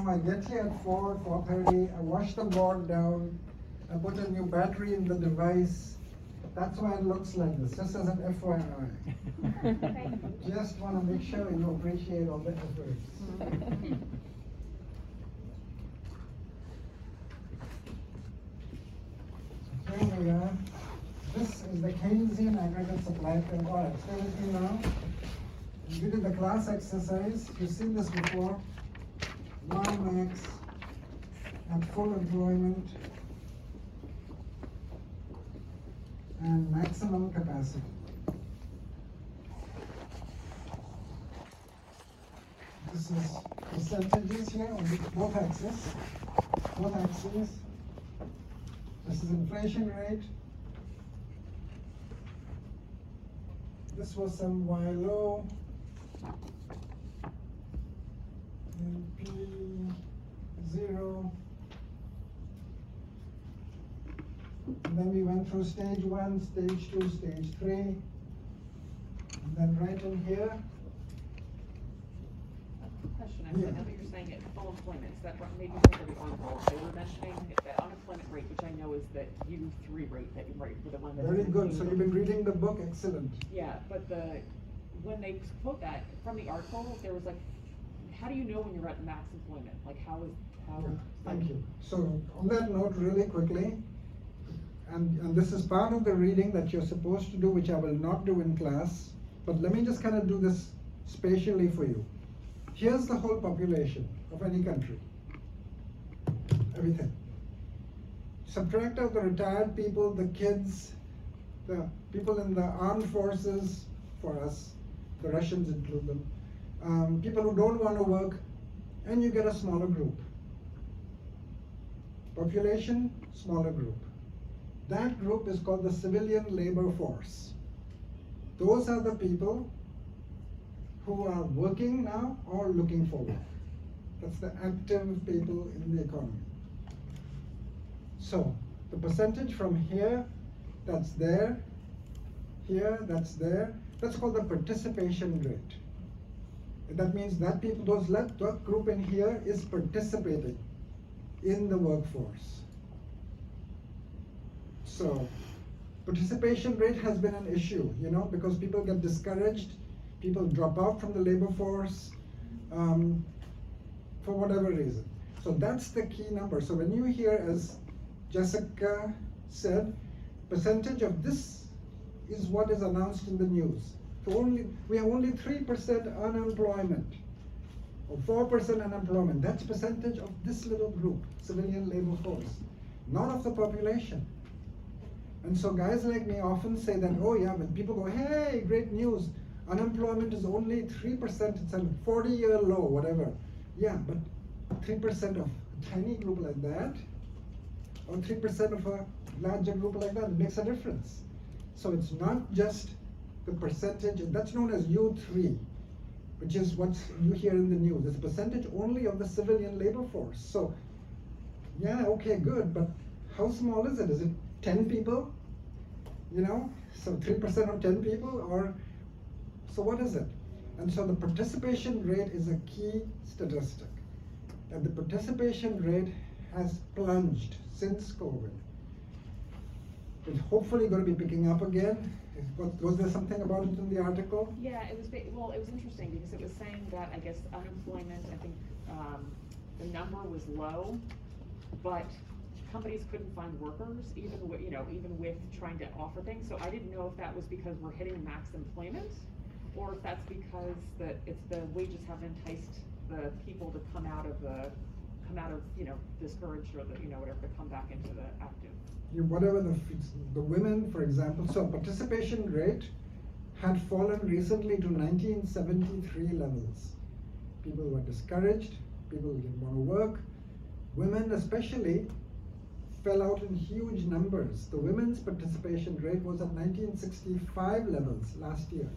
I get here at 4:30, I wash the board down, I put a new battery in the device. That's why it looks like this, just as an FYI. Just want to make sure you appreciate all the efforts. Here we are. This is the Keynesian aggregate supply curve. All right, stay with me now. You did the class exercise. You've seen this before. Y max at full employment and maximum capacity. This is percentages here on both axes. Both axes. This is inflation rate. This was some Y low. And P0. And then we went through stage 1, stage 2, stage 3. And then right in here. Question, I know that you're saying at full employment, is that what made me think of the article? They were mentioning the unemployment rate, which I know is the U3 rate that you write for the one that. Very good, so you've been reading the book, excellent. Yeah, but when they quote that from the article, there was like, how do you know when you're at max employment? Like how? Yeah, thank you. So on that note, really quickly, and this is part of the reading that you're supposed to do, which I will not do in class, but let me just kind of do this spatially for you. Here's the whole population of any country, everything. Subtract out the retired people, the kids, the people in the armed forces, for us, the Russians include them, people who don't want to work, and you get a smaller group. Population, smaller group. That group is called the civilian labor force. Those are the people who are working now or looking for work. That's the active people in the economy. So the percentage from here, that's there, here, that's there, that's called the participation rate. That means that people, that group in here is participating in the workforce. So participation rate has been an issue, because people get discouraged, people drop out from the labor force for whatever reason. So that's the key number. So when you hear, as Jessica said, percentage of this is what is announced in the news. We have only 3% unemployment, or 4% unemployment. That's percentage of this little group, civilian labor force, not of the population. And so guys like me often say that, oh yeah, when people go, hey, great news, unemployment is only 3%, it's a 40-year low, whatever. Yeah, but 3% of a tiny group like that, or 3% of a larger group like that, makes a difference. So it's not just the percentage, that's known as U3, which is what you hear in the news. It's a percentage only of the civilian labor force. So, yeah, okay, good, but how small is it? Is it 10 people? So 3% of 10 people, or so what is it? And so the participation rate is a key statistic. And the participation rate has plunged since COVID. It's hopefully going to be picking up again. Was there something about it in the article? Yeah, it was interesting because it was saying that I guess unemployment, I think the number was low, but companies couldn't find workers even with trying to offer things. So I didn't know if that was because we're hitting max employment, or if that's because the wages have enticed the people to come out of discouraged or whatever, to come back into the active. Whatever the women, for example, so participation rate had fallen recently to 1973 levels. People were discouraged, people didn't want to work. Women especially fell out in huge numbers. The women's participation rate was at 1965 levels last year,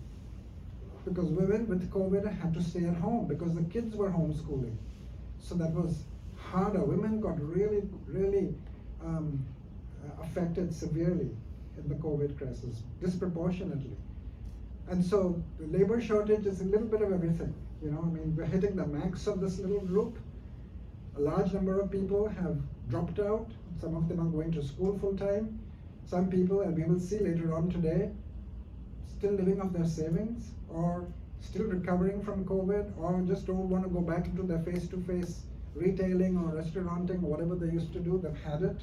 because women with COVID had to stay at home because the kids were homeschooling. So that was harder. Women got really, really affected severely in the COVID crisis, disproportionately. And so the labor shortage is a little bit of everything. We're hitting the max of this little group, A large number of people have dropped out. Some of them are going to school full time. Some people, and we will see later on today, still living off their savings or still recovering from COVID or just don't want to go back into their face-to-face retailing or restauranting, whatever they used to do. They've had it.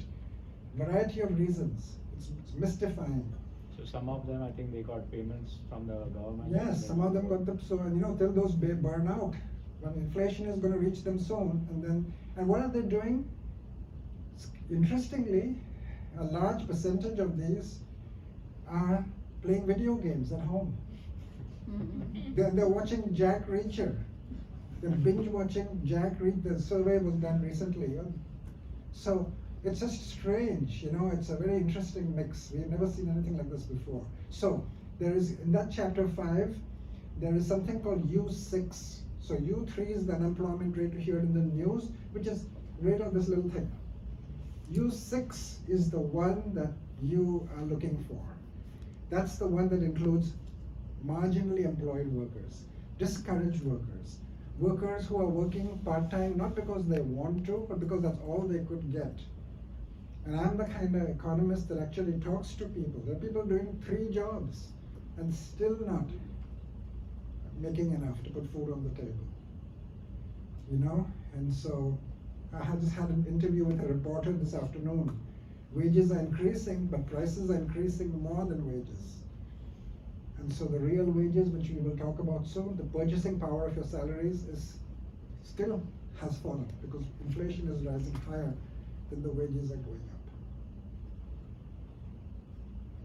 Variety of reasons. It's mystifying. So some of them, I think they got payments from the government. Yes, some of them got the, so, till those burn out. When inflation is going to reach them soon, and what are they doing? Interestingly, a large percentage of these are playing video games at home. They're watching Jack Reacher. They're binge watching Jack Reacher. The survey was done recently. So it's just strange, it's a very interesting mix. We've never seen anything like this before. So there is, in that chapter 5, there is something called U6. So U3 is the unemployment rate you hear in the news, which is rate of this little thing. U6 is the one that you are looking for. That's the one that includes marginally employed workers, discouraged workers, workers who are working part-time not because they want to, but because that's all they could get. And I'm the kind of economist that actually talks to people. There are people doing 3 jobs and still not making enough to put food on the table. And so I just had an interview with a reporter this afternoon. Wages are increasing, but prices are increasing more than wages. And so the real wages, which we will talk about soon, the purchasing power of your salaries still has fallen because inflation is rising higher than the wages are going up.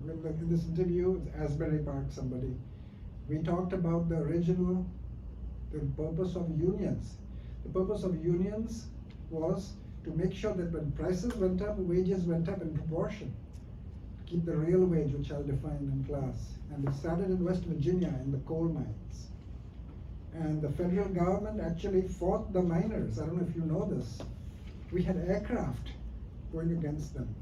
In this interview, Asbury Park, somebody, we talked about the purpose of unions. The purpose of unions was to make sure that when prices went up, wages went up in proportion. Keep the real wage, which I'll define in class. And it started in West Virginia in the coal mines. And the federal government actually fought the miners. I don't know if you know this. We had aircraft going against them.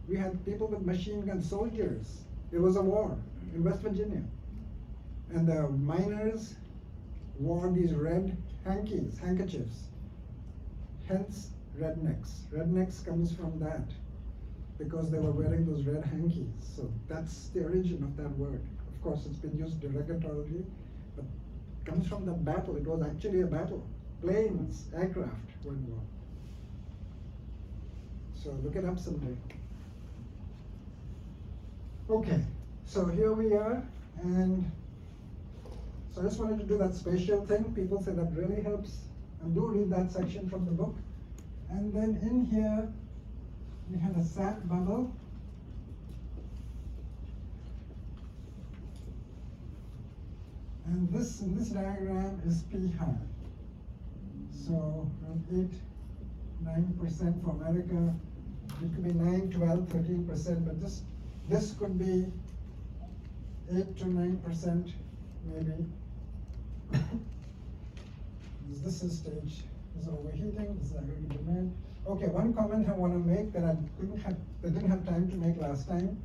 We had people with machine gun soldiers. There was a war in West Virginia. And the miners wore these red handkerchiefs. Hence, rednecks. Rednecks comes from that, because they were wearing those red hankies. So that's the origin of that word. Of course, it's been used derogatorily, but it comes from the battle. It was actually a battle. Planes, aircraft were involved. So look it up someday. Okay, so here we are, and so I just wanted to do that spatial thing. People say that really helps, and do read that section from the book. And then in here, we had a SAT bubble. And this, in this diagram, is P high. So around 8-9% for America. It could be 9, 12, 13%, but this could be 8 to 9% maybe. This is stage. This is overheating. This is aggregate demand. Okay, one comment I want to make that I didn't have time to make last time.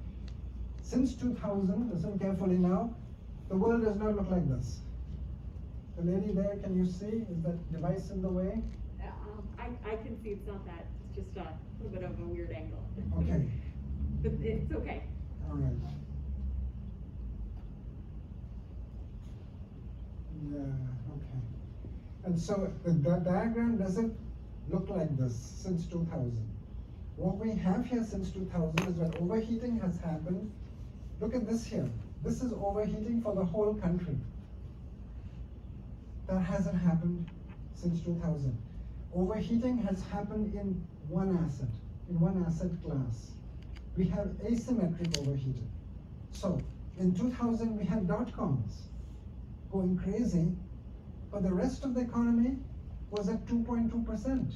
Since 2000, listen carefully now, the world does not look like this. The lady there, can you see? Is that device in the way? I can see it's not that. It's just a little bit of a weird angle. Okay. But it's okay. All right. Yeah, okay. And so the diagram doesn't look like this since 2000. What we have here since 2000 is when overheating has happened. Look at this here. This is overheating for the whole country. That hasn't happened since 2000. Overheating has happened in one asset class. We have asymmetric overheating. So in 2000 we had dot-coms going crazy, but the rest of the economy was at 2.2%.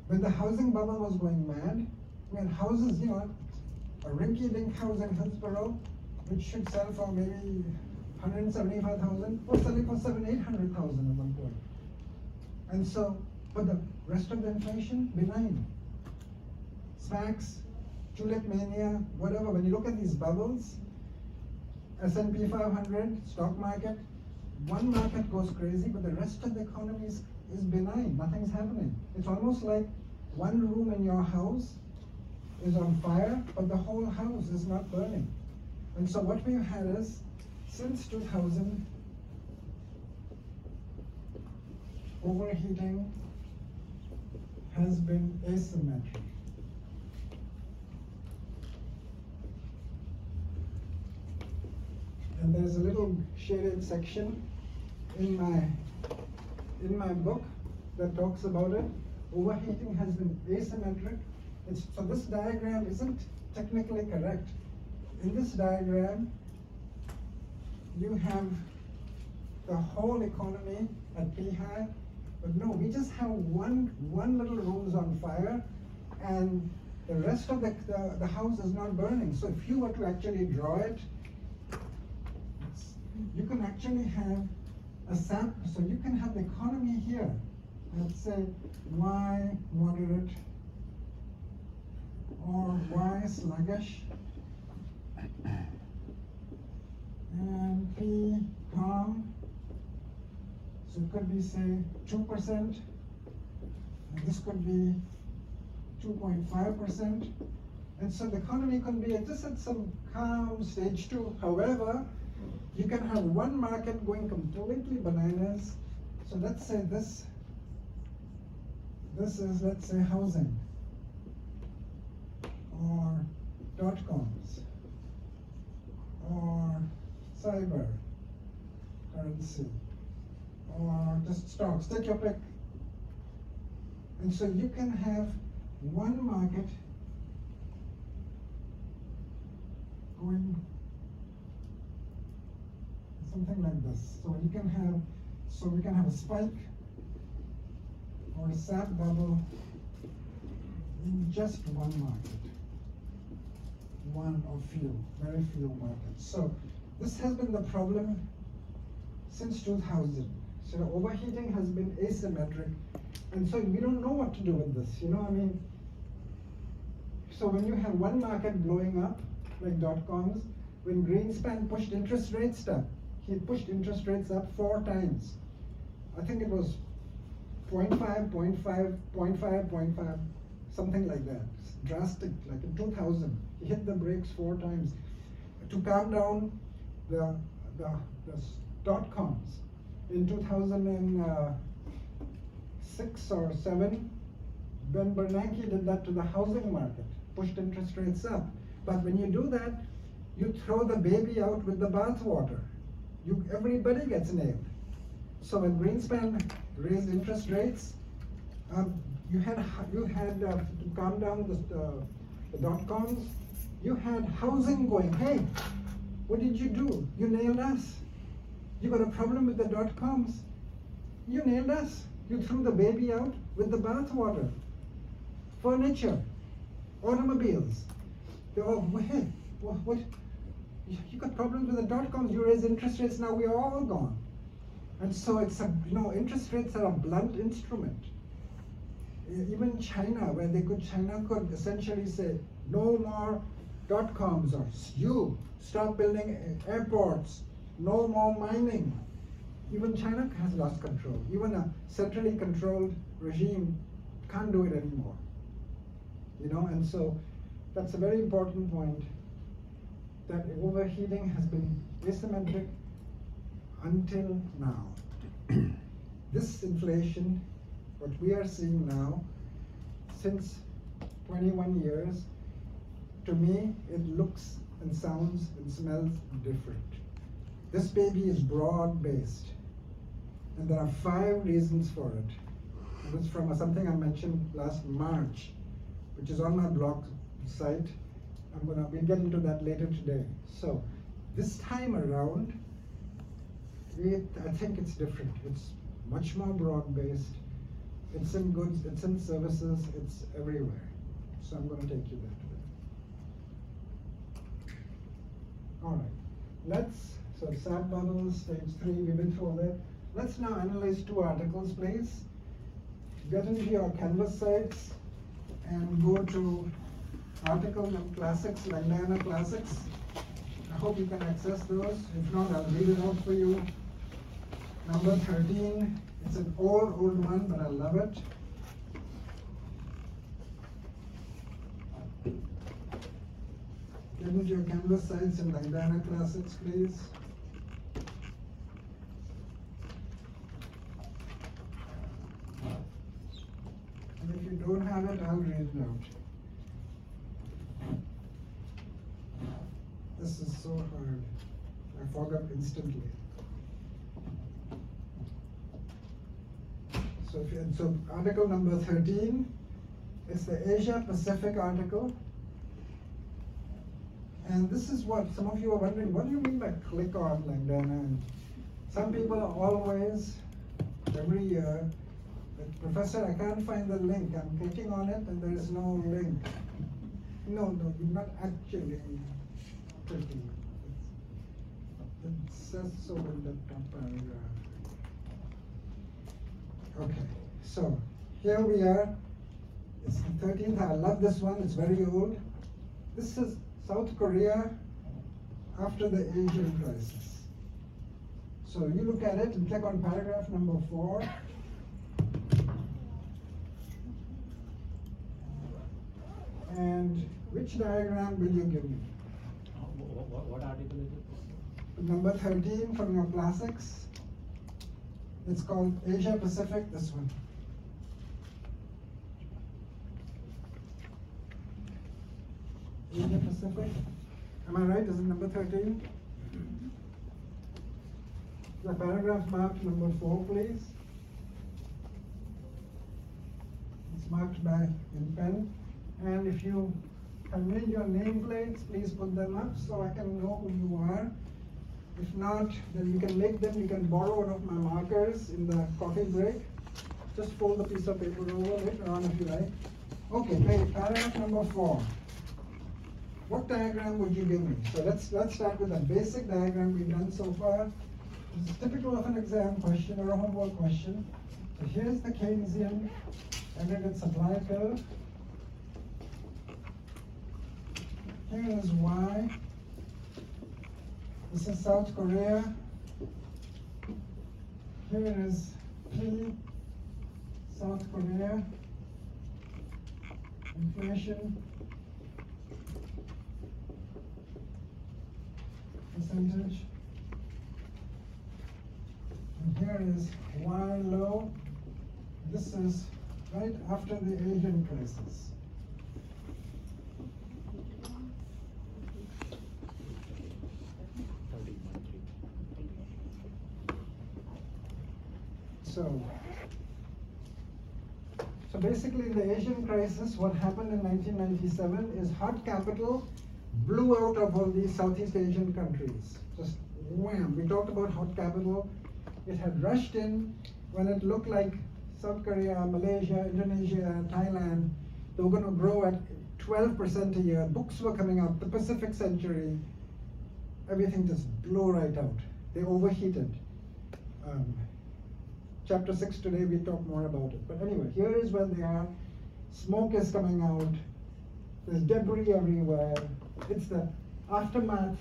When the housing bubble was going mad, we had houses, a rinky-dink house in Hillsborough, which should sell for maybe 175,000, was selling for 700,000, 800,000 at one point. And so, but the rest of the inflation, benign. SPACs, tulip mania, whatever. When you look at these bubbles, S&P 500, stock market, one market goes crazy, but the rest of the economy is benign, nothing's happening. It's almost like one room in your house is on fire, but the whole house is not burning. And so what we've had is, since 2000, overheating has been asymmetric. And there's a little shaded section in my book that talks about it. Overheating has been asymmetric. So this diagram isn't technically correct. In this diagram, you have the whole economy at P high, but no, we just have one little room's on fire, and the rest of the house is not burning. So if you were to actually draw it, you can actually have a sample. So you can have the economy here. Let's say Y moderate or Y sluggish, and P calm. So it could be, say, 2%, and this could be 2.5%. And so the economy could be just at some calm stage 2. However, you can have one market going completely bananas. So let's say this is, let's say, housing or .coms or cyber currency or just stocks, take your pick. And so you can have one market going something like this. So we can have a spike or a sap bubble in just one market. One or few, very few markets. So this has been the problem since 2000. So overheating has been asymmetric, and so we don't know what to do with this. So when you have one market blowing up, like .coms, when Greenspan pushed interest rates up, he pushed interest rates up 4 times. I think it was 0.5, 0.5, 0.5, 0.5, something like that. It's drastic, like in 2000. He hit the brakes 4 times to calm down the .coms. In 2006 or 7, Ben Bernanke did that to the housing market, pushed interest rates up. But when you do that, you throw the baby out with the bathwater. Everybody gets nailed. So when Greenspan raised interest rates, you had to calm down the .coms. You had housing going. Hey, what did you do? You nailed us. You got a problem with the .coms. You nailed us. You threw the baby out with the bathwater. Furniture, automobiles. Hey, what? You got problems with the .coms. You raise interest rates. Now we are all gone. And so interest rates are a blunt instrument. Even China, China could essentially say, no more .coms, or you stop building airports, no more mining. Even China has lost control. Even a centrally controlled regime can't do it anymore. And so that's a very important point, that overheating has been asymmetric until now. This inflation, what we are seeing now, since 21 years, to me, it looks and sounds and smells different. This baby is broad-based, and there are 5 reasons for it. It was from something I mentioned last March, which is on my blog site. We'll get into that later today. So this time around, I think it's different. It's much more broad-based. It's in goods, it's in services, it's everywhere. So I'm going to take you there today. All right, so SAP bubbles, stage 3, we've been through all that. Let's now analyze 2 articles, please. Get into your Canvas sites and go to article classics, Langdana classics. I hope you can access those. If not, I'll read it out for you. Number 13 It's an old one, but I love it. Get into your Canvas Science and Langdana classics, please. And if you don't have it, I'll read it out. This is so hard. I forgot instantly. So article number 13, it's the Asia Pacific article. And this is what some of you are wondering, what do you mean by click on Langdana? And some people are always, every year, Professor, I can't find the link. I'm clicking on it and there is no link. No, you're not actually clicking. It says so in the top paragraph. Okay, so here we are. It's the 13th. I love this one. It's very old. This is South Korea after the Asian crisis. So you look at it and click on paragraph number 4. And which diagram will you give me? What article is it? Number 13 from your classics. It's called Asia Pacific, this one. Asia Pacific. Am I right? Is it number 13? The paragraph marked number 4, please. It's marked by in pen. And if you have made your nameplates, please put them up so I can know who you are. If not, then you can make them, you can borrow one of my markers in the coffee break. Just fold the piece of paper over later on if you like. Okay, paragraph number 4. What diagram would you give me? So let's start with a basic diagram we've done so far. This is typical of an exam question or a homework question. So here's the Keynesian aggregate supply curve. Here is Y. This is South Korea. Here is P, South Korea. Inflation. Percentage. And here is Y low. This is right after the Asian crisis. So basically in the Asian crisis, what happened in 1997 is hot capital blew out of all these Southeast Asian countries. Just wham, we talked about hot capital. It had rushed in when it looked like South Korea, Malaysia, Indonesia, Thailand, they were going to grow at 12% a year. Books were coming out, the Pacific Century, everything just blew right out. They overheated. Chapter 6 today, we talk more about it. But anyway, here is where they are. Smoke is coming out. There's debris everywhere. It's the aftermath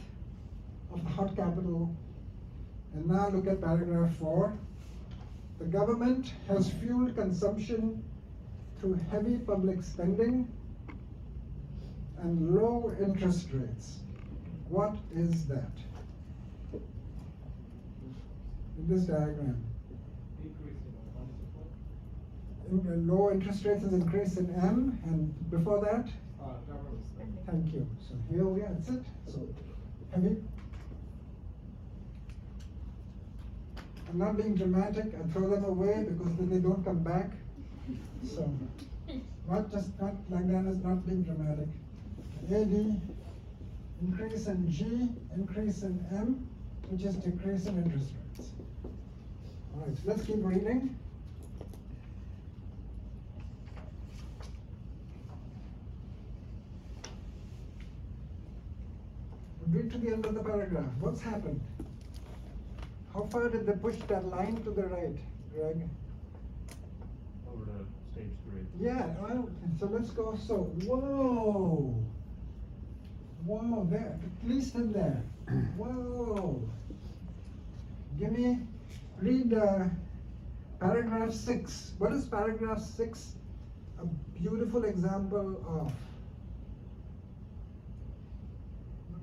of the hot capital. And now look at paragraph 4. The government has fueled consumption through heavy public spending and low interest rates. What is that? In this diagram. Low interest rates is increase in M, and before that? Government spending. Thank you. So here we are, that's it. So heavy. I'm not being dramatic, I throw them away because then they don't come back. So, not Langdana is not being dramatic. AD, increase in G, increase in M, which is decrease in interest rates. All right, so let's keep reading. Read to the end of the paragraph. What's happened? How far did they push that line to the right, Greg? Over to stage 3. Yeah, well, so let's go. So, whoa, there, at least in there. Whoa. Read Paragraph 6. What is paragraph 6 a beautiful example of?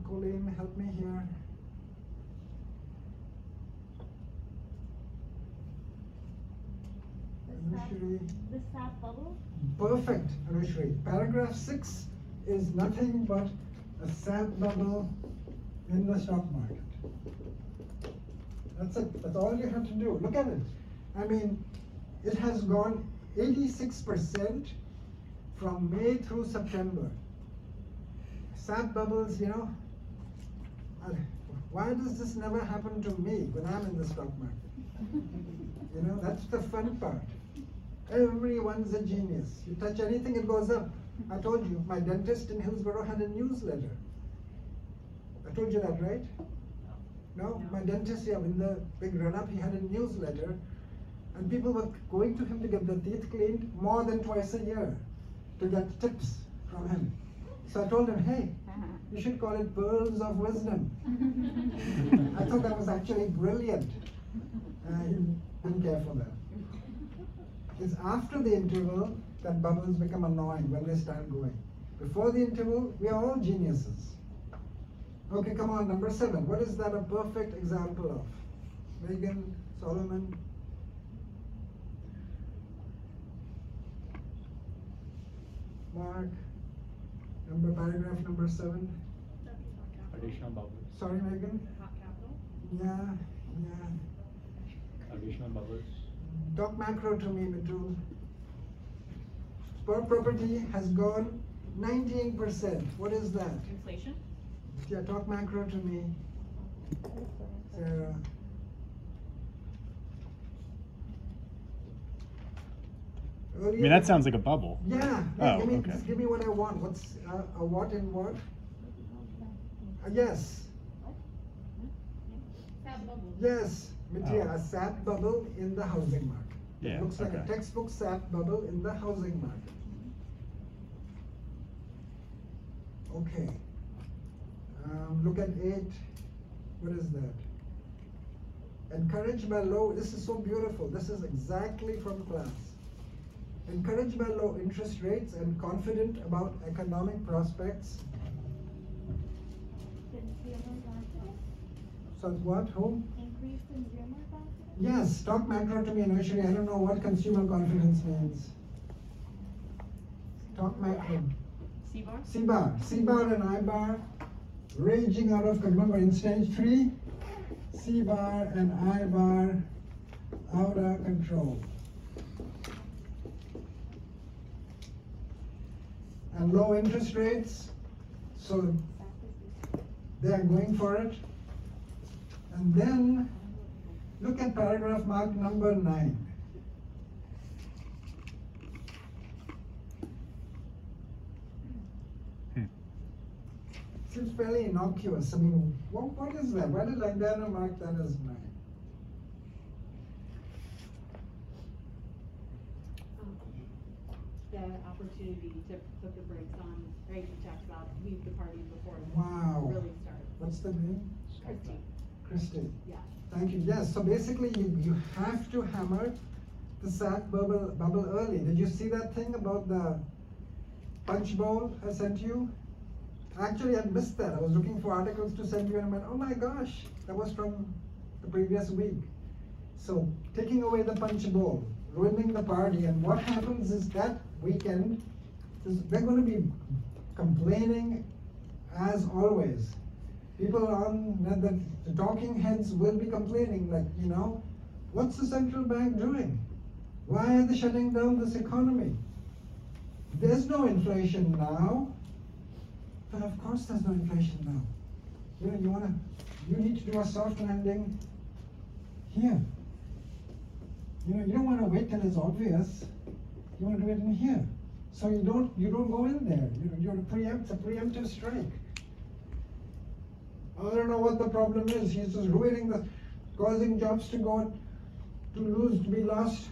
Colleen, help me here. Anushri. The sap bubble? Perfect, Anushri. Paragraph 6 is nothing but a sap bubble in the stock market. That's it. That's all you have to do. Look at it. I mean, it has gone 86% from May through September. Sap bubbles, you know. Why does this never happen to me when I'm in the stock market? You know, that's the fun part. Everyone's a genius. You touch anything, it goes up. I told you, my dentist in Hillsborough had a newsletter. I told you that, right? No? My dentist, yeah, in the big run-up, he had a newsletter, and people were going to him to get their teeth cleaned more than twice a year to get tips from him. So I told him, hey, you should call it Pearls of Wisdom. I thought that was actually brilliant. He didn't care for that. It's after the interval that bubbles become annoying when they start going. Before the interval, we are all geniuses. Okay, come on, number 7. What is that a perfect example of? Megan, Solomon? Mark? Paragraph number 7? Additional bubbles. Sorry, Megan? Hot capital? Yeah. Additional bubbles. Talk macro to me, Mitul. Per property has gone 19%. What is that? Inflation? Yeah, talk macro to me, Sarah. I mean, that sounds like a bubble. Yeah, Oh, give me, okay. just give me what I want. What's a what in what? Yes, Sap bubble. yes, Mitya, Oh. a sap bubble in the housing market. Yeah, It looks like a okay. textbook sap bubble in the housing market. Okay. Look at 8. What is that? Encouraged by low, this is so beautiful. This is exactly from class. Encouraged by low interest rates and confident about economic prospects. Consumer confidence? So what? Who? Increased consumer confidence? Yes, talk macro to me, Anushri. I don't know what consumer confidence means. Talk macro. C-bar? C-bar. C-bar and I-bar raging out of, remember in stage 3, C-bar and I-bar out of control. And low interest rates, so they are going for it. And then look at paragraph mark number 9. Seems fairly innocuous. I mean, what is that? Why did Langdana mark that as 9? The opportunity to put the brakes on, right, you talked about leave the party before it Wow. really starts. What's the name? Christie, Christy. yeah. Thank you. Yes, so basically you have to hammer the SAT bubble early. Did you see that thing about the punch bowl I sent you? Actually, I missed that. I was looking for articles to send you and I went, oh my gosh, that was from the previous week. So taking away the punch bowl, ruining the party, and what happens is that weekend, they're going to be complaining as always. People on the talking heads will be complaining like, you know, what's the central bank doing? Why are they shutting down this economy? There's no inflation now. But of course there's no inflation now. You know, you need to do a soft landing here. You know, you don't want to wait till it's obvious. You want to do it in here. So you don't go in there. You're it's a preemptive strike. I don't know what the problem is. He's just causing jobs to be lost.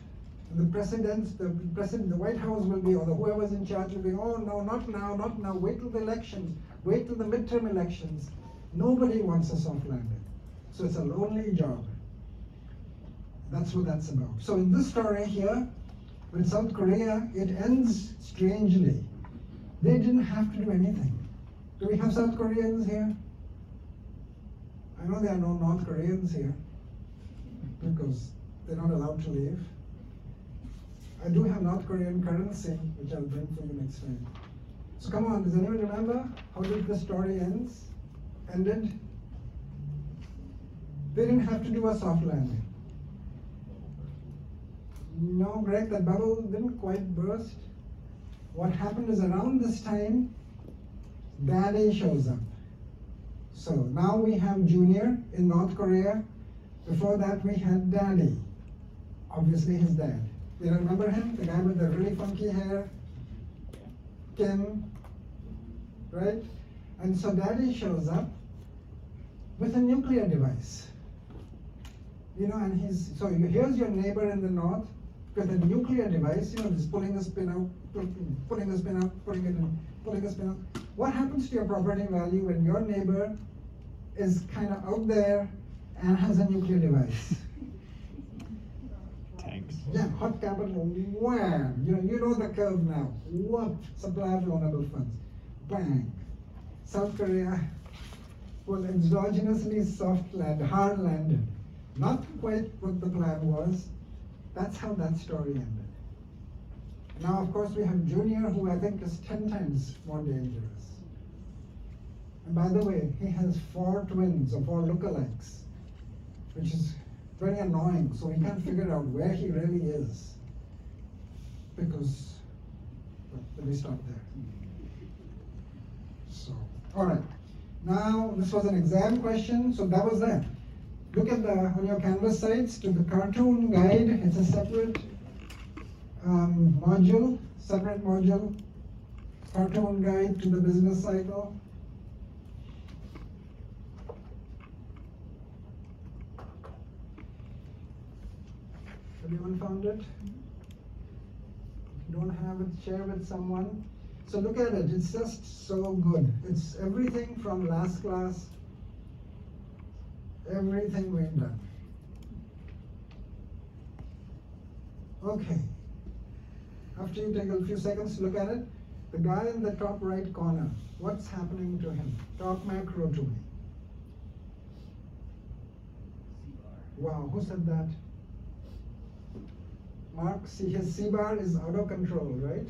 The president, the White House will be, or whoever's in charge will be, oh no, not now, wait till the elections, wait till the midterm elections. Nobody wants a soft landing. So it's a lonely job. That's what that's about. So in this story here, with South Korea, it ends strangely. They didn't have to do anything. Do we have South Koreans here? I know there are no North Koreans here because they're not allowed to leave. I do have North Korean currency, which I'll bring for you next time. So come on, does anyone remember how did the story ended? They didn't have to do a soft landing. No, Greg, that bubble didn't quite burst. What happened is around this time, Daddy shows up. So now we have Junior in North Korea. Before that we had Daddy, obviously his dad. You remember him? The guy with the really funky hair? Kim, right? And so Daddy shows up with a nuclear device. You know, and here's your neighbor in the north with a nuclear device, you know, just pulling a spin out, pulling a spin out, pulling it in, pulling a spin out. What happens to your property value when your neighbor is kind of out there and has a nuclear device? Tanks. Yeah, hot capital, wham! You know the curve now. What? Supply of loanable funds. Bang. South Korea was exogenously hard landed. Not quite what the plan was. That's how that story ended. Now, of course, we have Junior, who I think is 10 times more dangerous. And by the way, he has 4 twins or 4 lookalikes, which is very annoying. So we can't figure out where he really is. Because, well, let me stop there. So, all right. Now, this was an exam question, so that was that. Look at on your Canvas sites to the cartoon guide. It's a separate module, cartoon guide to the business cycle. Everyone found it? If you don't have it, share with someone. So look at it, it's just so good. It's everything from last class, everything we've done. Okay. After you take a few seconds to look at it, the guy in the top right corner, what's happening to him? Talk macro to me. Wow, who said that? Mark, see his C-bar is out of control, right?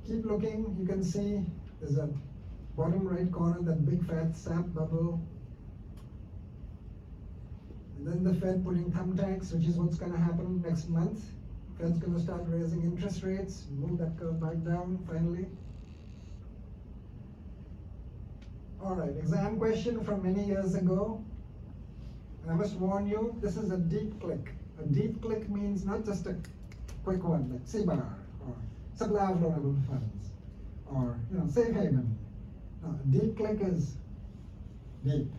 Keep looking, you can see there's a bottom right corner, that big fat sap bubble. And then the Fed putting thumbtacks, which is what's gonna happen next month. Fed's gonna start raising interest rates, move that curve back down finally. All right, exam question from many years ago. And I must warn you, this is a deep click. A deep click means not just a quick one, like C-bar, or supply of loanable funds, or safe haven. No, a deep click is deep.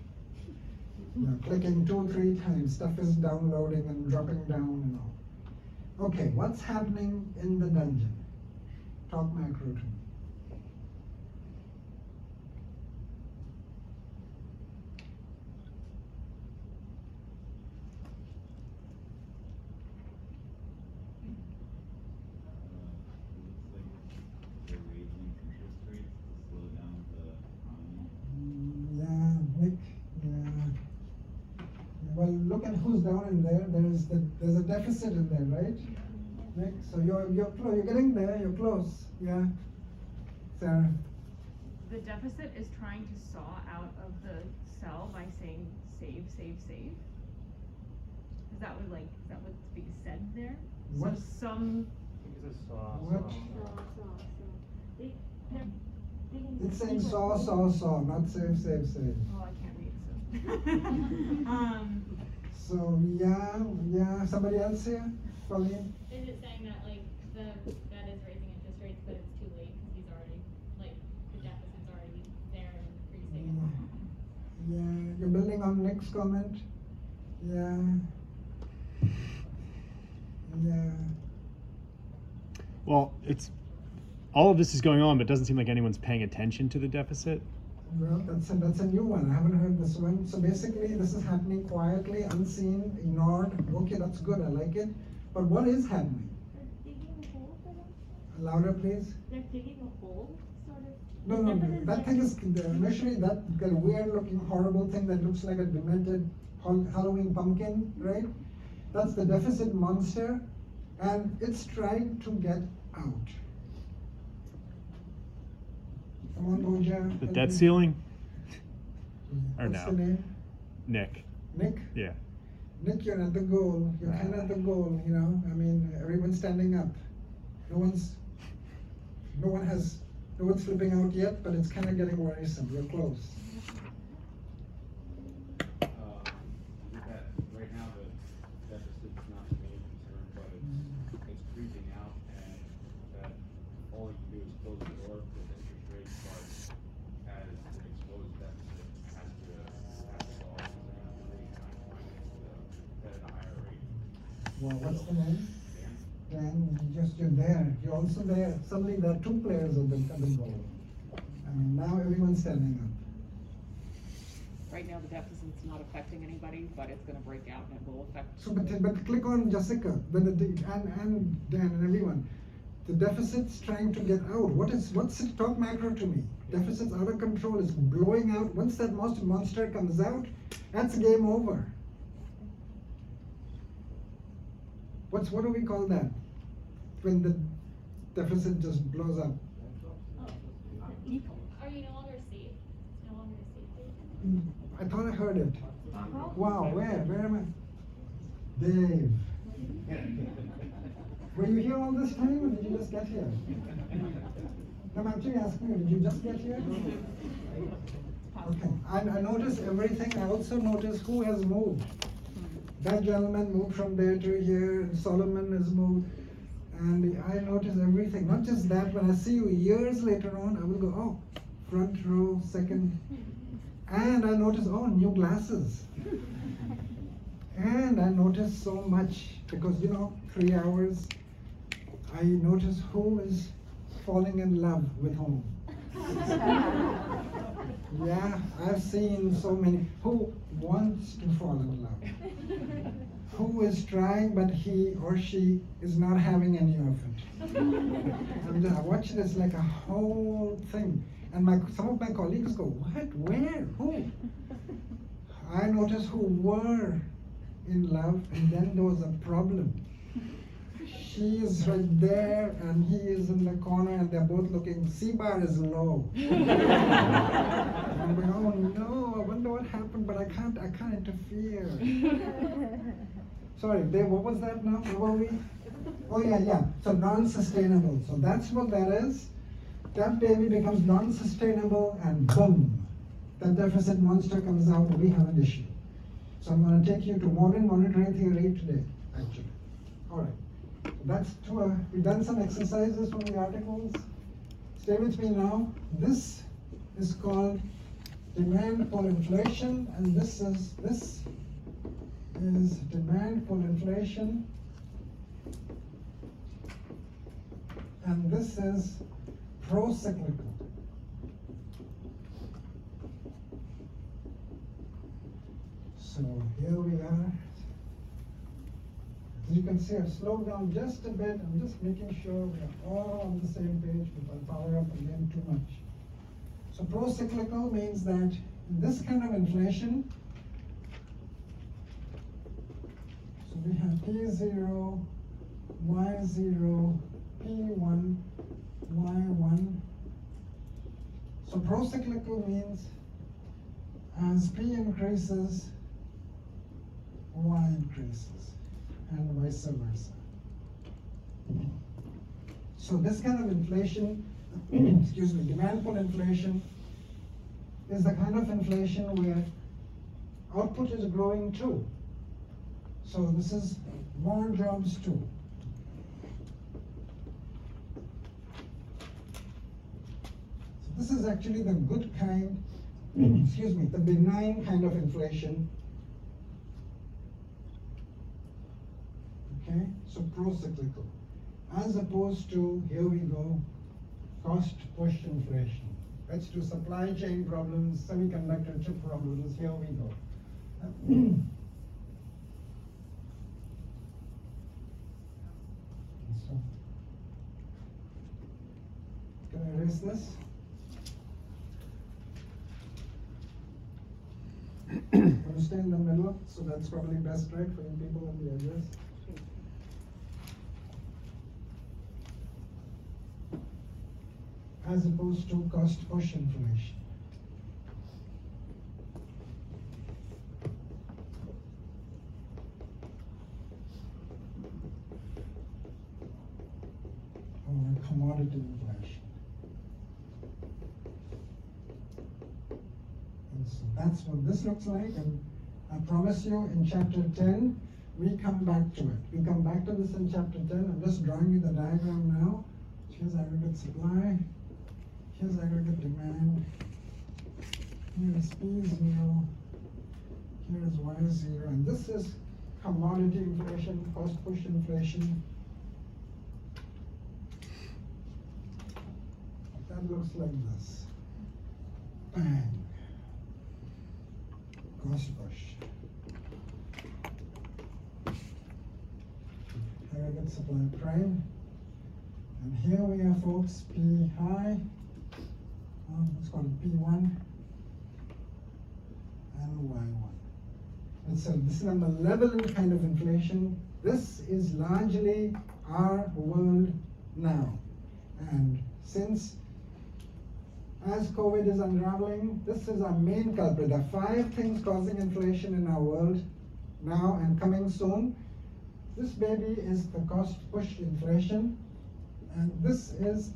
Clicking 2-3 times, stuff is downloading and dropping down and all. Okay, what's happening in the dungeon? Talk macro to me. Well, look at who's down in there. There's a deficit in there, right? Nick, so you're close. You're getting there. You're close. Yeah, Sarah. The deficit is trying to saw out of the cell by saying save, save, save. Is that what's being said there? What? So some. What? It's saying saw, not save, save, save. Oh, I can't read so. So yeah. Somebody else here? Pauline? Is it saying that the Fed is raising interest rates, but it's too late because he's already the deficit's already there and increasing? Yeah, you're building on Nick's comment. Yeah. Well, all of this is going on, but it doesn't seem like anyone's paying attention to the deficit. Well, that's a new one. I haven't heard this one. So basically, this is happening quietly, unseen, ignored. Okay, that's good. I like it. But what is happening? They're digging a hole for them? Louder, please. They're digging a hole, sort of? No, The no, deficit that thing is budget- initially that weird-looking, horrible thing that looks like a demented Halloween pumpkin, right? That's the deficit monster, and it's trying to get out. Come on, Boja. The help debt me. ceiling? Or What's no? the name? Nick. Nick? Yeah. Nick, you're at the goal. You're kind of at the goal, you know? I mean, everyone's standing up. No one's flipping out yet, but it's kind of getting worrisome. You're close. That right now the deficit's not the main concern, but it's creeping out, and that all you can do is close the door with interest rates, but as an exposed deficit has to solve, and they try to finance the debt at a higher rate. Well, what's the name? Dan? Dan, you're there. You're also there. Suddenly there are two players at the goal. I mean, now everyone's standing up. Right now, the deficit's not affecting anybody, but it's gonna break out and it will affect. So, but click on Jessica, and Dan and everyone. The deficit's trying to get out. What's it? Talk macro to me. Deficit's out of control. It's blowing out. Once that monster comes out, that's game over. What do we call that? When the deficit just blows up. Are you no longer safe? It's no longer a safe haven? I thought I heard it. Wow, where am I? Dave. Were you here all this time, or did you just get here? No, I'm actually asking you, did you just get here? Okay, I noticed everything. I also noticed who has moved. That gentleman moved from there to here, and Solomon has moved. And I noticed everything. Not just that, when I see you years later on, I will go, oh, front row, second. And I noticed, oh, new glasses. And I noticed so much, because 3 hours, I noticed who is falling in love with whom. Yeah, I've seen so many. Who wants to fall in love? Who is trying, but he or she is not having any of it. And I watch this like a whole thing. And some of my colleagues go, what, where, who? I noticed who were in love, and then there was a problem. She is right there, and he is in the corner, and they're both looking. C-bar is low. And I'm going, oh no, I wonder what happened, but I can't interfere. Sorry, Dave, what was that now? Where were we? Oh yeah. So non-sustainable. So that's what that is. That baby becomes non-sustainable, and boom, that deficit monster comes out. We have an issue. So I'm going to take you to modern monetary theory today, actually. All right. That's we've done some exercises from the articles. Stay with me now. This is called demand for inflation, and this is demand for inflation, and this is pro-cyclical. So here we are. As you can see, I've slowed down just a bit. I'm just making sure we are all on the same page without power up again too much. So pro-cyclical means that in this kind of inflation, so we have P0, Y0, P1, Y1. So pro-cyclical means as P increases, Y increases, and vice versa. So this kind of inflation, excuse me, demand pull inflation is the kind of inflation where output is growing too. So this is more jobs too. So this is actually the good kind, excuse me, the benign kind of inflation. Okay, so pro-cyclical. As opposed to, here we go, cost push inflation. Let's do supply chain problems, semiconductor chip problems. Here we go. So, can I erase this? Want to stay in the middle, so that's probably best, right, for you people on the edges. As opposed to cost push inflation. Or commodity inflation. And so that's what this looks like, and I promise you in chapter 10, we come back to it. We come back to this in chapter 10. I'm just drawing you the diagram now. Here's aggregate supply. Here's aggregate demand. Here is P0. Here is Y0. And this is commodity inflation, cost push inflation. That looks like this. Bang. Cost push. Aggregate supply prime. And here we have, folks, P high. Let's call it P1 and Y1. And so this is a malevolent kind of inflation. This is largely our world now. And since as COVID is unraveling, this is our main culprit. There are 5 things causing inflation in our world now and coming soon. This baby is the cost push inflation, and this is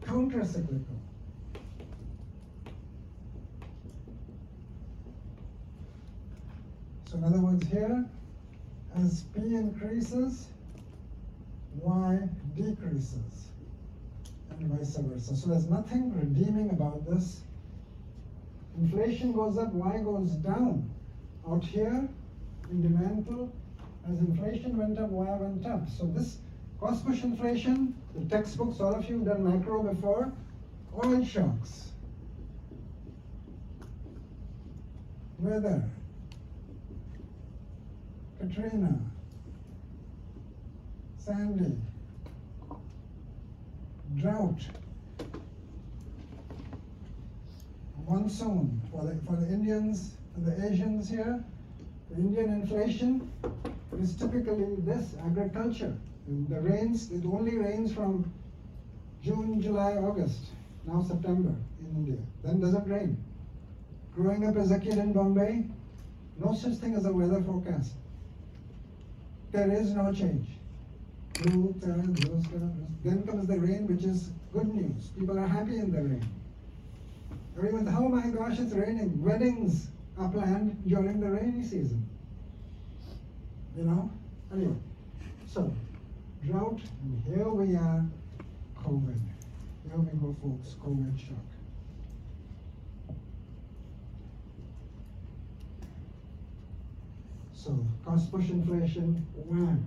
counter-cyclical. So in other words here, as P increases, Y decreases, and vice versa. So there's nothing redeeming about this. Inflation goes up, Y goes down. Out here, in demand pull, as inflation went up, Y went up. So this cost push inflation, the textbooks, all of you have done macro before, oil shocks, weather, Katrina, Sandy, drought, monsoon for the Indians and the Asians here. The Indian inflation is typically this, agriculture. The rains, it only rains from June, July, August, now September in India. Then doesn't rain. Growing up as a kid in Bombay, no such thing as a weather forecast. There is no change. Blue color, blue color. Then comes the rain, which is good news. People are happy in the rain. Everyone's, oh my gosh, it's raining. Weddings are planned during the rainy season. You know? Anyway, so drought, and here we are, COVID. Here we go, folks, COVID shock. So cost push inflation, wham.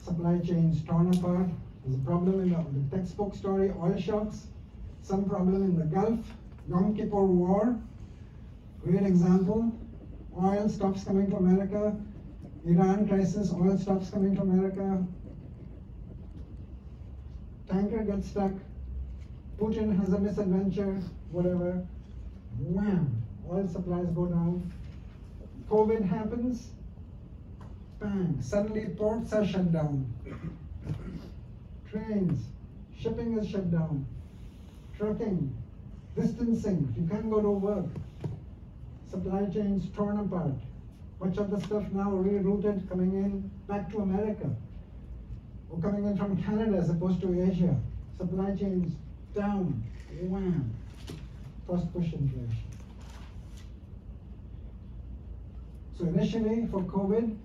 Supply chains torn apart. There's a problem in the textbook story, oil shocks. Some problem in the Gulf, Yom Kippur War. Great example. Oil stops coming to America. Iran crisis, oil stops coming to America. Tanker gets stuck. Putin has a misadventure, whatever. Wham! Oil supplies go down. COVID happens. Bang! Suddenly ports are shut down. Trains, shipping is shut down. Trucking, distancing, you can't go to work. Supply chains torn apart. Much of the stuff now rerouted, coming in back to America. Or coming in from Canada as opposed to Asia. Supply chains down, wham. Cost push inflation. So initially for COVID,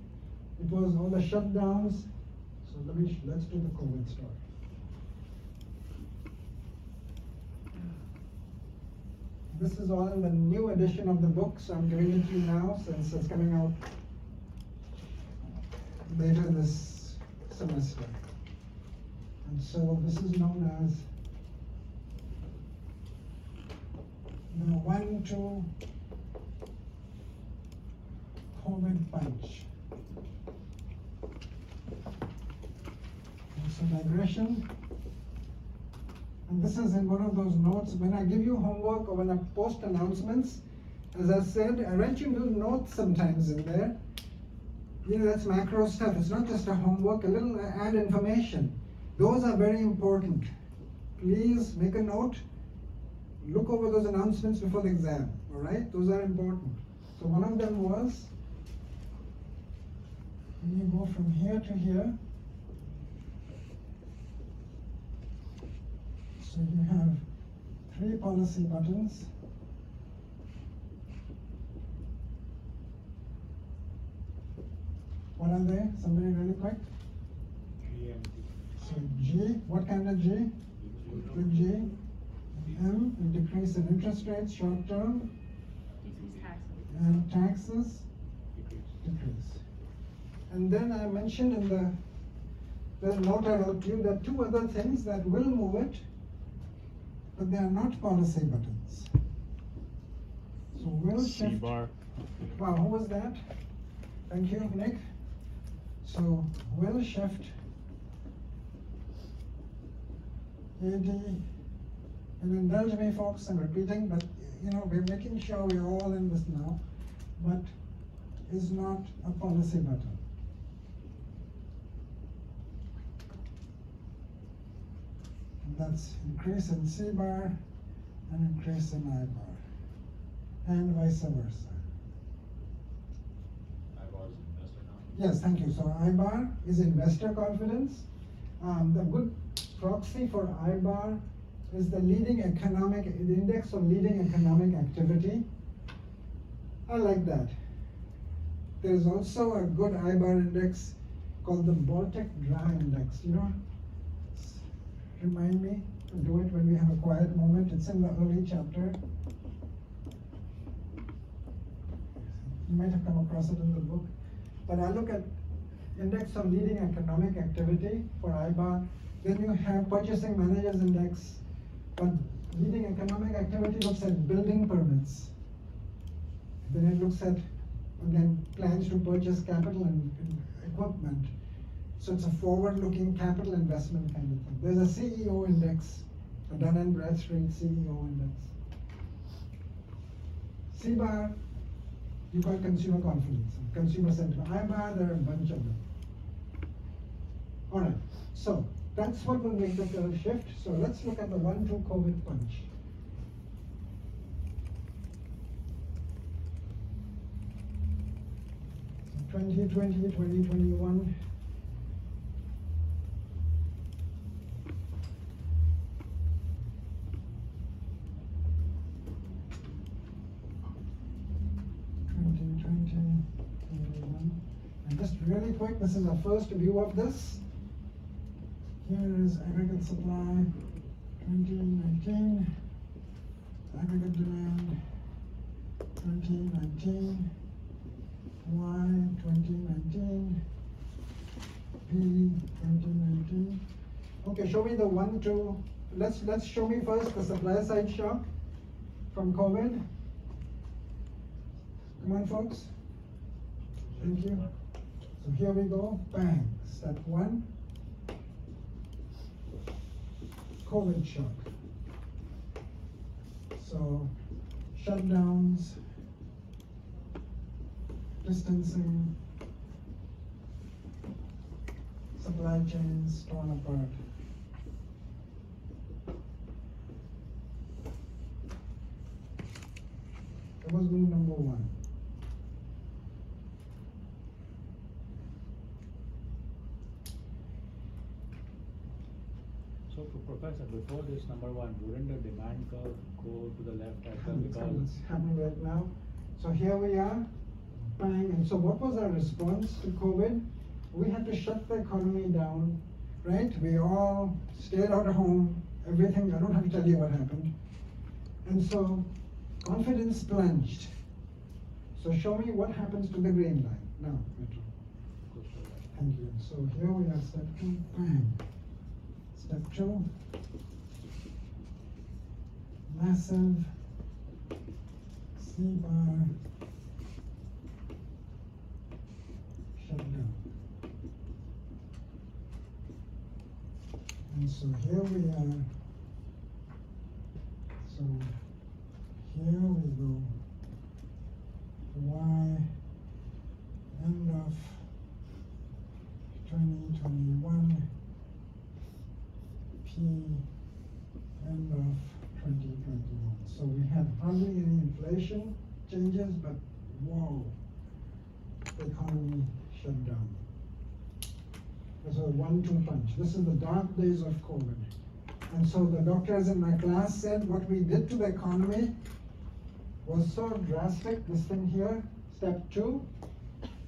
it was all the shutdowns. So let's do the COVID story. This is all in the new edition of the book, so I'm giving it to you now since it's coming out later this semester. And so this is known as the 1-2 COVID punch. So digression. And this is in one of those notes. When I give you homework or when I post announcements, as I said, I write you little notes sometimes in there. You know, that's macro stuff. It's not just a homework, a little add information. Those are very important. Please make a note. Look over those announcements before the exam, all right? Those are important. So one of them was, when you go from here to here, so you have 3 policy buttons. What are they? Somebody really quick? So G, what kind of G? Good G. M, and decrease in interest rates, short term. Decrease taxes. And taxes, decrease. And then I mentioned in the note I wrote to you, there are 2 other things that will move it, but they are not policy buttons. So will shift. C-bar. Wow, who was that? Thank you, Nick. So will shift AD, and indulge me folks, I'm repeating, but you know, we're making sure we're all in this now, but is not a policy button. And that's increase in C bar and increase in I bar, and vice versa. IBAR's investor confidence. Yes, thank you. So I-bar is investor confidence. The good proxy for I-bar is the the index of leading economic activity. I like that. There is also a good I-bar index called the Baltic Dry Index. You know, remind me to do it when we have a quiet moment. It's in the early chapter. You might have come across it in the book. But I look at index of leading economic activity for I-bar. Then you have purchasing managers index. But leading economic activity looks at building permits. Then it looks at, again, plans to purchase capital and equipment. So it's a forward-looking capital investment kind of thing. There's a CEO index, a Dun & Bradstreet CEO index. C-bar, you got consumer confidence, consumer sentiment. I-bar, there are a bunch of them. All right, so that's what will make the curve shift. So let's look at the 1-2 COVID punch. So 2020, 2021. And just really quick, this is our first view of this. Here is aggregate supply 2019, aggregate demand 2019, Y 2019, P 2019. Okay, show me the 1-2. Let's show me first the supply side shock from COVID. Come on, folks. Thank you. So here we go. Bang. Step 1. COVID shock. So shutdowns, distancing, supply chains torn apart. That was move number 1. So, Professor, before this number 1, wouldn't the demand curve go to the left as well? It's Because happening right now. So here we are, bang. And so what was our response to COVID? We had to shut the economy down, right? We all stayed out of home, everything. I don't have to tell you what happened. And so confidence plunged. So show me what happens to the green line now, Metro. Thank you. So here we are, step 2, bang. Step 2, massive C-bar shut down. And so here we are. So here we go. Y end of 2021. P end of 2021. So we had hardly any inflation changes, but whoa, the economy shut down. This was a 1-2 punch. This is the dark days of COVID. And so the doctors in my class said what we did to the economy was so drastic, this thing here, step 2.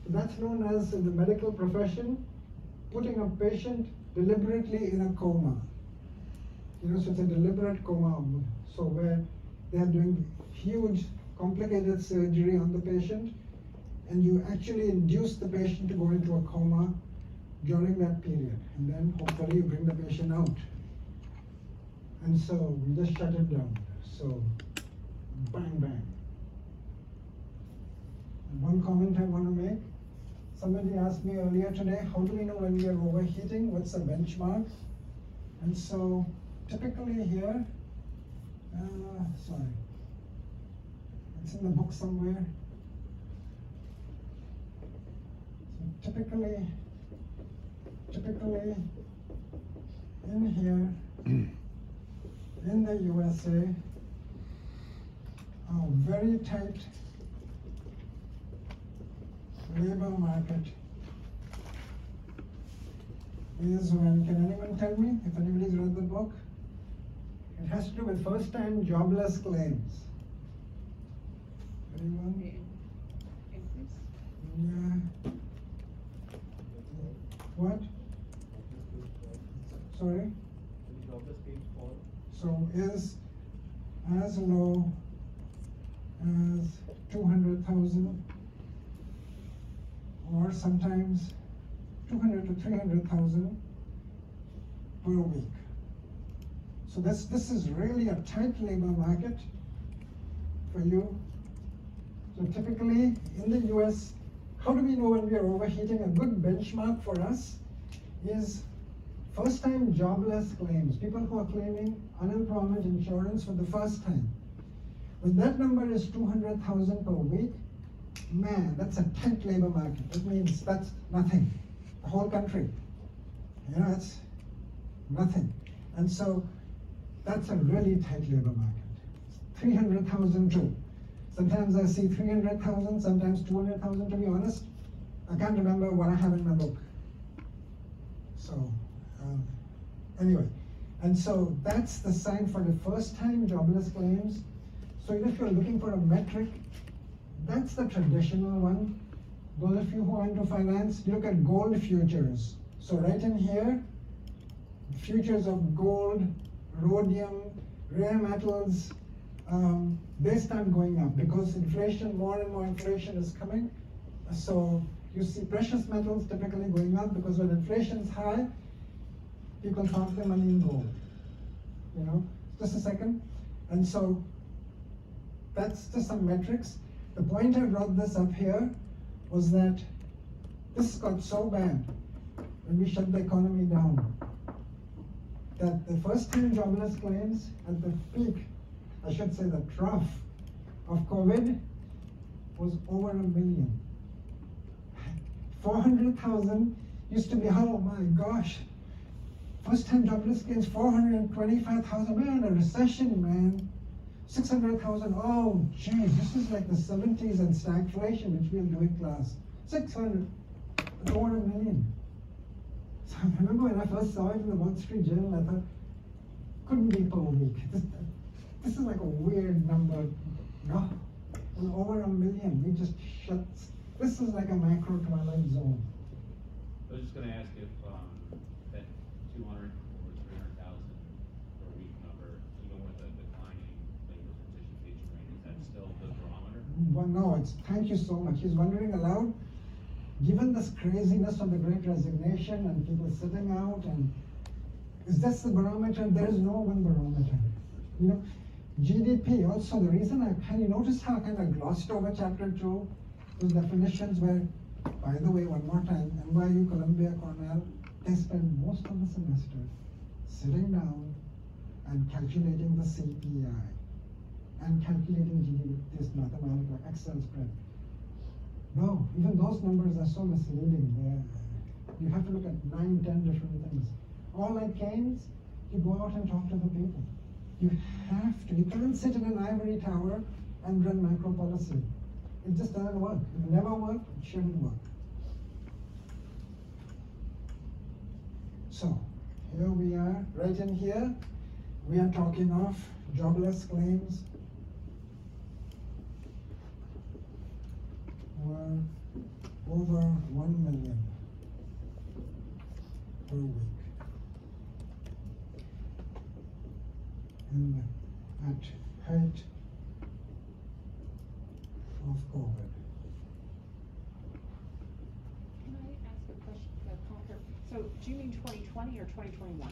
That's known as, in the medical profession, putting a patient deliberately in a coma. You know, so it's a deliberate coma. So where they are doing huge, complicated surgery on the patient, and you actually induce the patient to go into a coma during that period. And then hopefully you bring the patient out. And so we just shut it down. So bang, bang. And one comment I want to make. Somebody asked me earlier today, how do we know when we are overheating? What's the benchmark? And so typically here, sorry, it's in the book somewhere. So typically in here, in the USA, a very tight labor market is when, can anyone tell me if anybody's read the book? It has to do with first-time jobless claims. Anyone? Increase? Yeah. What? Sorry? So is as low as 200,000 or sometimes 200 to 300,000 per week. So this is really a tight labor market for you. So typically in the US, how do we know when we are overheating? A good benchmark for us is first-time jobless claims, people who are claiming unemployment insurance for the first time. When that number is 200,000 per week, man, that's a tight labor market. That means that's nothing. The whole country, you know, it's nothing. And so that's a really tight labor market. 300,000 too. Sometimes I see 300,000, sometimes 200,000, to be honest. I can't remember what I have in my book. So, anyway, and so that's the sign for the first time jobless claims. So if you're looking for a metric, that's the traditional one. Those of you who are into finance, look at gold futures. So right in here, futures of gold, rhodium, rare metals, they start going up because inflation, more and more inflation is coming. So you see precious metals typically going up because when inflation is high, people park their money in gold. You know, just a second. And so that's just some metrics. The point I brought this up here was that this got so bad when we shut the economy down that the first-time jobless claims at the peak, I should say the trough of COVID, was over 1 million. 400,000 used to be, oh my gosh, first-time jobless claims, 425,000, man, a recession, man. 600,000, oh geez, this is like the 70s and stagflation, which we'll do in class. 600, it's over 1 million. So I remember when I first saw it in the Wall Street Journal, I thought, couldn't be per week. This is like a weird number. No, and over 1 million, we just shut. This is like a macro twilight zone. I was just gonna ask if, that 200 or 300,000 per week number, even with a declining labor participation rate, is that still the barometer? Well, no, thank you so much. He's wondering aloud, given this craziness of the Great Resignation and people sitting out, and is this the barometer? There is no one barometer. You know, GDP also, the reason I kind of noticed how I kind of glossed over chapter 2, those definitions were, by the way, one more time, NYU, Columbia, Cornell, they spend most of the semester sitting down and calculating the CPI and calculating GDP, this mathematical Excel spread. No, even those numbers are so misleading. You have to look at 9, 10 different things. All like Keynes, you go out and talk to the people. You have to. You can't sit in an ivory tower and run macro policy. It just doesn't work. It will never work. It shouldn't work. So, here we are, right in here. We are talking of jobless claims were over 1 million per week. And at height of COVID. Can I ask a question, Parker? So do you mean 2020 or 2021?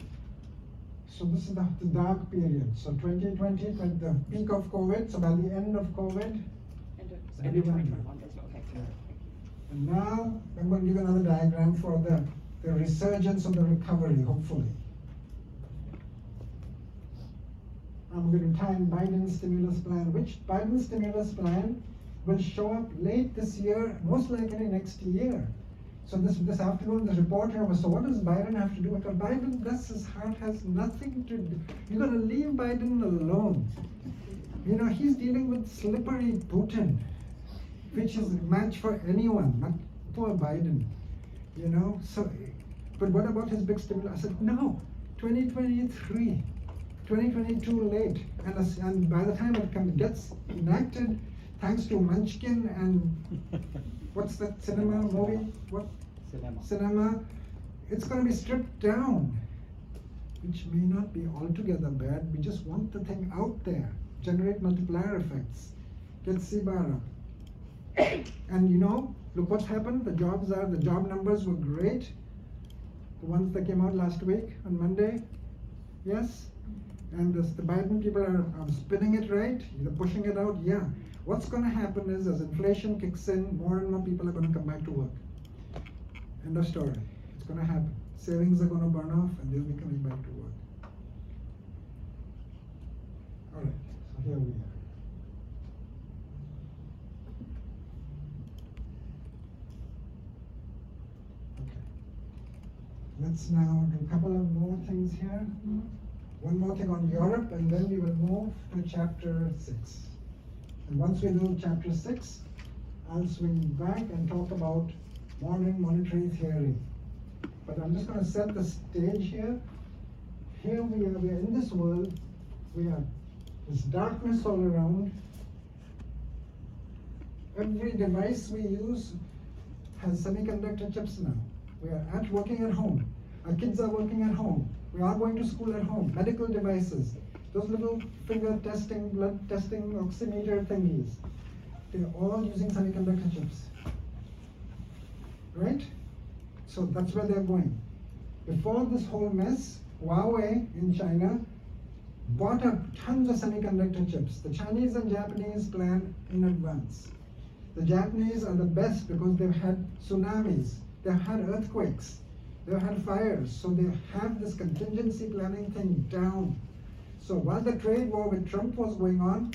So this is the dark period. So 2020, the peak of COVID, so by the end of COVID. End of Everyone. 2021, that's okay. And now, I'm going to give another diagram for the resurgence of the recovery, hopefully. I'm going to tie in Biden's stimulus plan, which Biden's stimulus plan will show up late this year, most likely next year. So this afternoon, the reporter was, so what does Biden have to do? Because Biden, bless his heart, has nothing to do. You're going to leave Biden alone. You know, he's dealing with slippery Putin, which is a match for anyone, not poor Biden. You know, so, but what about his big stimulus? I said, no, 2023. 2022 late, and by the time it gets enacted, thanks to Munchkin and what's that cinema movie? What? Cinema. It's going to be stripped down, which may not be altogether bad. We just want the thing out there, generate multiplier effects, get CBAR up. And you know, look what's happened. The job numbers were great. The ones that came out last week on Monday. Yes. And the Biden people are spinning it right, they're pushing it out, yeah. What's going to happen is, as inflation kicks in, more and more people are going to come back to work. End of story. It's going to happen. Savings are going to burn off and they'll be coming back to work. Alright, so here we are. Okay. Let's now do a couple of more things here. One more thing on Europe, and then we will move to chapter 6. And once we do chapter 6, I'll swing back and talk about modern monetary theory. But I'm just going to set the stage here. Here we are in this world, we have this darkness all around. Every device we use has semiconductor chips now. We are working at home. Our kids are working at home. We are going to school at home. Medical devices, those little finger testing, blood testing, oximeter thingies, they're all using semiconductor chips. Right? So that's where they're going. Before this whole mess, Huawei in China bought up tons of semiconductor chips. The Chinese and Japanese plan in advance. The Japanese are the best because they've had tsunamis, they've had earthquakes, they've had fires, so they have this contingency planning thing down. So while the trade war with Trump was going on,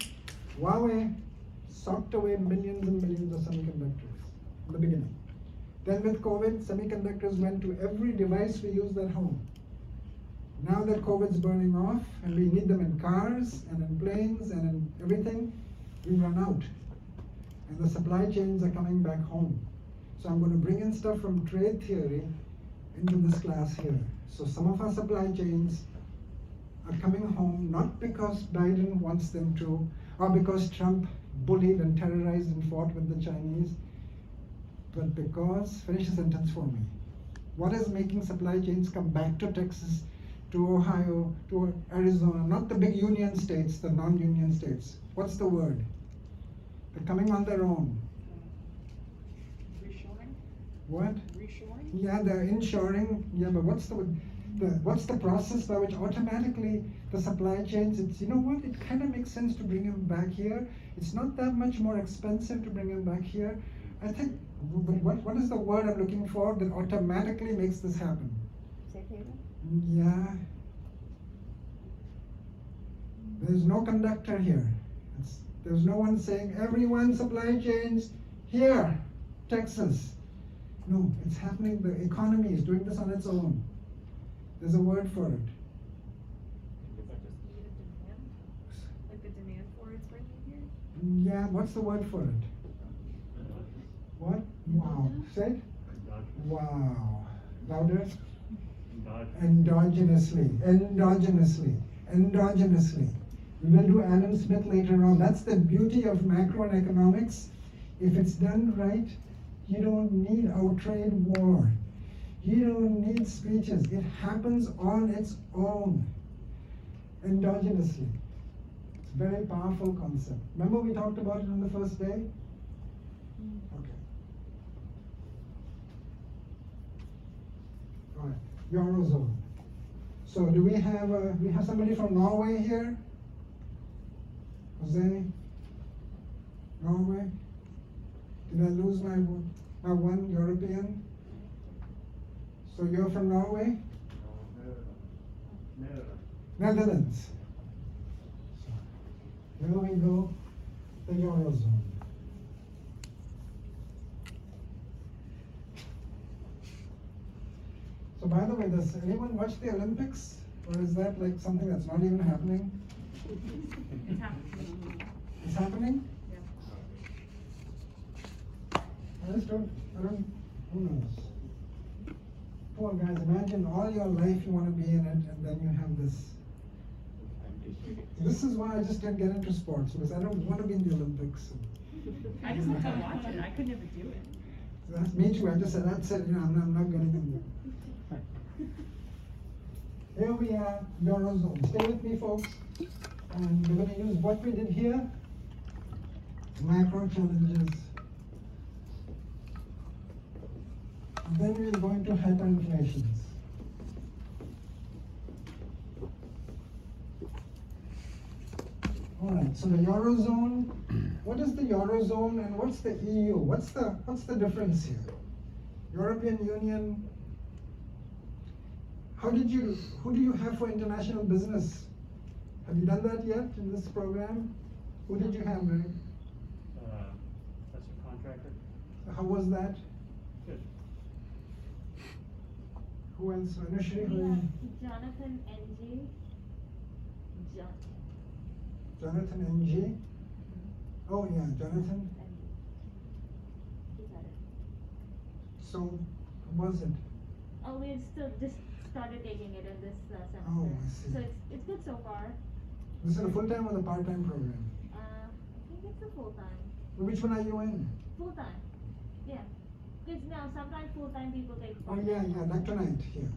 Huawei socked away millions and millions of semiconductors in the beginning. Then with COVID, semiconductors went to every device we use at home. Now that COVID's burning off and we need them in cars and in planes and in everything, we run out. And the supply chains are coming back home. So I'm going to bring in stuff from trade theory into this class here. So some of our supply chains are coming home not because Biden wants them to, or because Trump bullied and terrorized and fought with the Chinese, but because, finish the sentence for me, what is making supply chains come back to Texas, to Ohio, to Arizona, not the big union states, the non-union states? What's the word? They're coming on their own. Reshoring? What? Reshoring? Yeah, they're inshoring. Yeah, but what's the word? what's the process by which automatically the supply chains, it's, you know what, it kind of makes sense to bring him back here. It's not that much more expensive to bring him back here. I think, what is the word I'm looking for that automatically makes this happen? Safe haven? Yeah. There's no conductor here. There's no one saying, everyone supply chains here, Texas. No, it's happening, the economy is doing this on its own. There's a word for it. Is that just need of demand? Like the demand for it's bringing here? Yeah, what's the word for it? What? Wow. Say it? Wow. Louder? Endogenously. Endogenously. Endogenously. We will do Adam Smith later on. That's the beauty of macro and economics. If it's done right, you don't need a trade war. You don't need speeches. It happens on its own. Endogenously. It's a very powerful concept. Remember we talked about it on the first day? Okay. All right. Eurozone. So do we have somebody from Norway here? Jose? Norway? Did I lose my one European? So you're from Norway? Netherlands. So here we go, the Eurozone. So by the way, does anyone watch the Olympics? Or is that like something that's not even happening? It's happening. It's happening? Yeah. I don't, who knows? Poor guys, imagine all your life you want to be in it, and then you have this. This is why I just didn't get into sports, because I don't want to be in the Olympics. I just have to watch it. I could never do it. That's me too. I just said, that's it, I'm not getting in there. Here we are, Eurozone. Stay with me, folks. And we're going to use what we did here. Macro challenges. And then we're going to hyperinflations. All right, so the Eurozone, what is the Eurozone and what's the EU? What's the difference here? European Union, who do you have for international business? Have you done that yet in this program? Who did you have, Mary? That's a contractor. How was that? Good. Who else? Anushri, We who? have Jonathan NG. Jonathan NG. Oh yeah, Jonathan. He's at it. So, how was it? Oh, we still just started taking it in this semester. Oh, I see. So it's good so far. This is a full-time or the part-time program? I think it's a full time. Which one are you in? Full time. Yeah. Because now sometimes full time people take Oh part yeah, time. yeah, like tonight, here.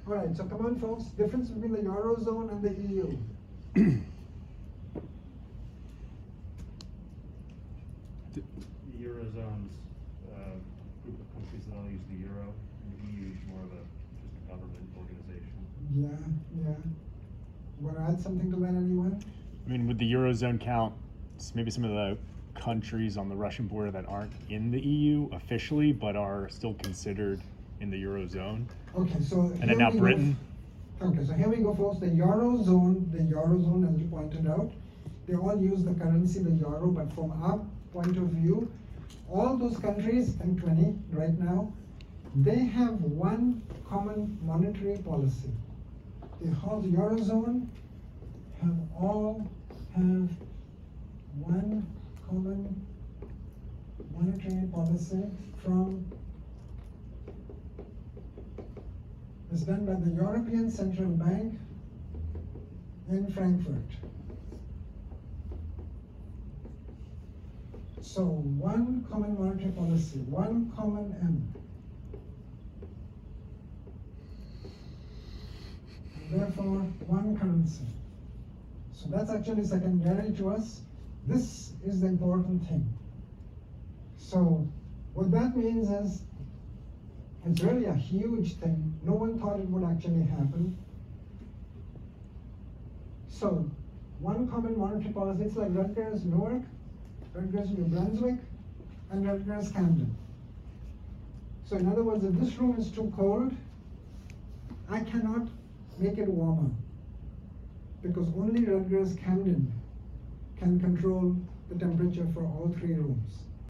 All right, so come on folks, difference between the Eurozone and the EU. The Eurozone's group of countries that all use the euro, and the EU is more of just a government organization. Yeah, yeah. Want to add something to that, anyone? I mean, would the Eurozone count maybe some of the countries on the Russian border that aren't in the EU officially, but are still considered in the Eurozone? Okay, so And then now Britain? Okay, so here we go folks, the Eurozone, as you pointed out, they all use the currency, the euro, but from our point of view, all those countries, and 20 right now, they have one common monetary policy. The whole Eurozone all have one common monetary policy it's done by the European Central Bank in Frankfurt. So one common monetary policy, one common M. And therefore, one currency. So that's actually secondary to us. This is the important thing. So what that means is It's really a huge thing. No one thought it would actually happen. So, one common monetary policy, it's like Rutgers, Newark, Rutgers, New Brunswick, and Rutgers, Camden. So in other words, if this room is too cold, I cannot make it warmer, because only Rutgers, Camden can control the temperature for all three rooms.